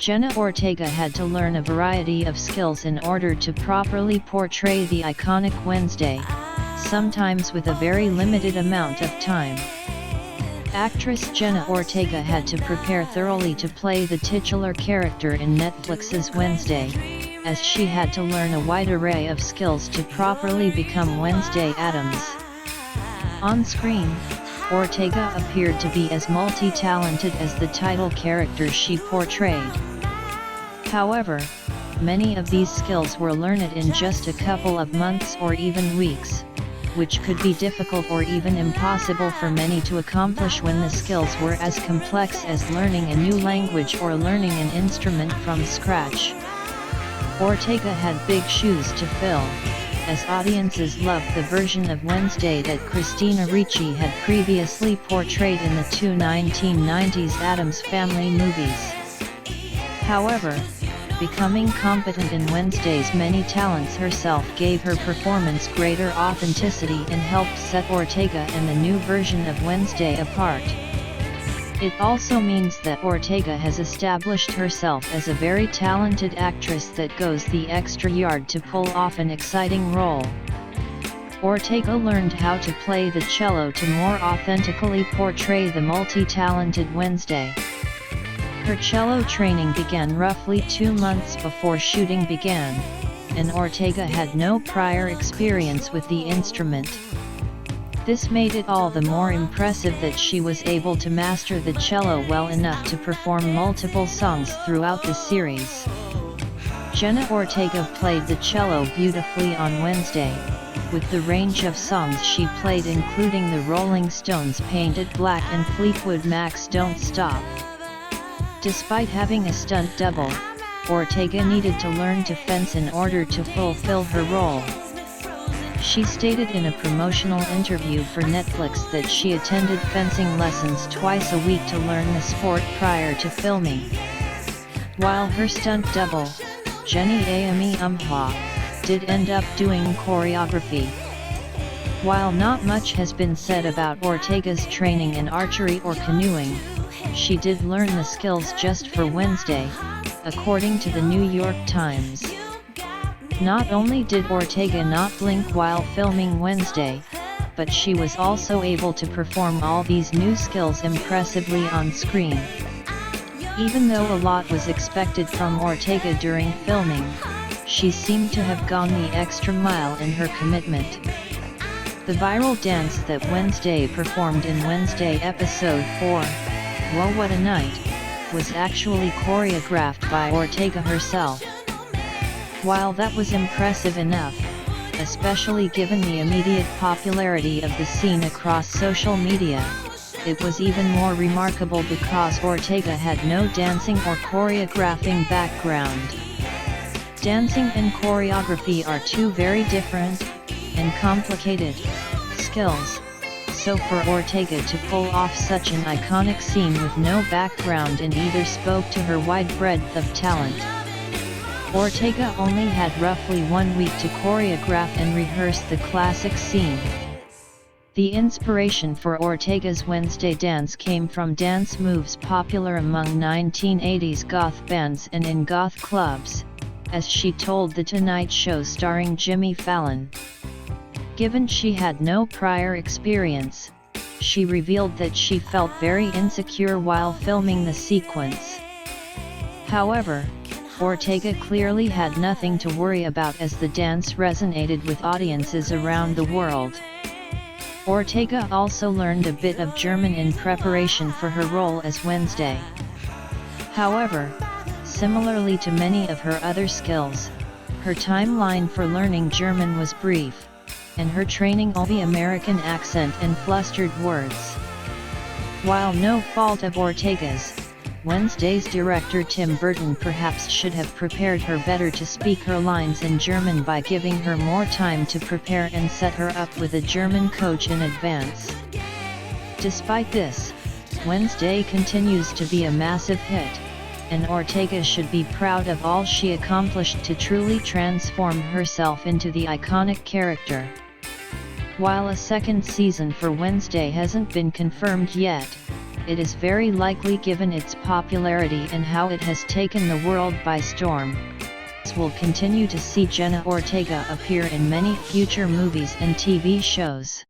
Jenna Ortega had to learn a variety of skills in order to properly portray the iconic Wednesday, sometimes with a very limited amount of time. Actress Jenna Ortega had to prepare thoroughly to play the titular character in Netflix's Wednesday, as she had to learn a wide array of skills to properly become Wednesday Addams. On screen, Ortega appeared to be as multi-talented as the title character she portrayed. However, many of these skills were learned in just a couple of months or even weeks, which could be difficult or even impossible for many to accomplish when the skills were as complex as learning a new language or learning an instrument from scratch. Ortega had big shoes to fill, as audiences loved the version of Wednesday that Christina Ricci had previously portrayed in the two 1990s Addams Family movies. However, becoming competent in Wednesday's many talents herself gave her performance greater authenticity and helped set Ortega and the new version of Wednesday apart. It also means that Ortega has established herself as a very talented actress that goes the extra yard to pull off an exciting role. Ortega learned how to play the cello to more authentically portray the multi-talented Wednesday. Her cello training began roughly 2 months before shooting began, and Ortega had no prior experience with the instrument. This made it all the more impressive that she was able to master the cello well enough to perform multiple songs throughout the series. Jenna Ortega played the cello beautifully on Wednesday, with the range of songs she played including the Rolling Stones' Painted Black and Fleetwood Mac's Don't Stop. Despite having a stunt double, Ortega needed to learn to fence in order to fulfill her role. She stated in a promotional interview for Netflix that she attended fencing lessons twice a week to learn the sport prior to filming. While her stunt double, Jenny Ortega, did end up doing choreography. While not much has been said about Ortega's training in archery or canoeing, she did learn the skills just for Wednesday, according to the New York Times. Not only did Ortega not blink while filming Wednesday, but she was also able to perform all these new skills impressively on screen. Even though a lot was expected from Ortega during filming, she seemed to have gone the extra mile in her commitment. The viral dance that Wednesday performed in Wednesday Episode 4, Whoa What a Night, was actually choreographed by Ortega herself. While that was impressive enough, especially given the immediate popularity of the scene across social media, it was even more remarkable because Ortega had no dancing or choreographing background. Dancing and choreography are two very different and complicated skills, so for Ortega to pull off such an iconic scene with no background in either spoke to her wide breadth of talent. Ortega only had roughly 1 week to choreograph and rehearse the classic scene. The inspiration for Ortega's Wednesday dance came from dance moves popular among 1980s goth bands and in goth clubs, as she told The Tonight Show starring Jimmy Fallon. Given she had no prior experience, she revealed that she felt very insecure while filming the sequence. However, Ortega clearly had nothing to worry about as the dance resonated with audiences around the world. Ortega also learned a bit of German in preparation for her role as Wednesday. However, similarly to many of her other skills, her timeline for learning German was brief, and her training all the American accent and flustered words. While no fault of Ortega's, Wednesday's director Tim Burton perhaps should have prepared her better to speak her lines in German by giving her more time to prepare and set her up with a German coach in advance. Despite this, Wednesday continues to be a massive hit, and Ortega should be proud of all she accomplished to truly transform herself into the iconic character. While a second season for Wednesday hasn't been confirmed yet, it is very likely, given its popularity and how it has taken the world by storm, will continue to see Jenna Ortega appear in many future movies and TV shows.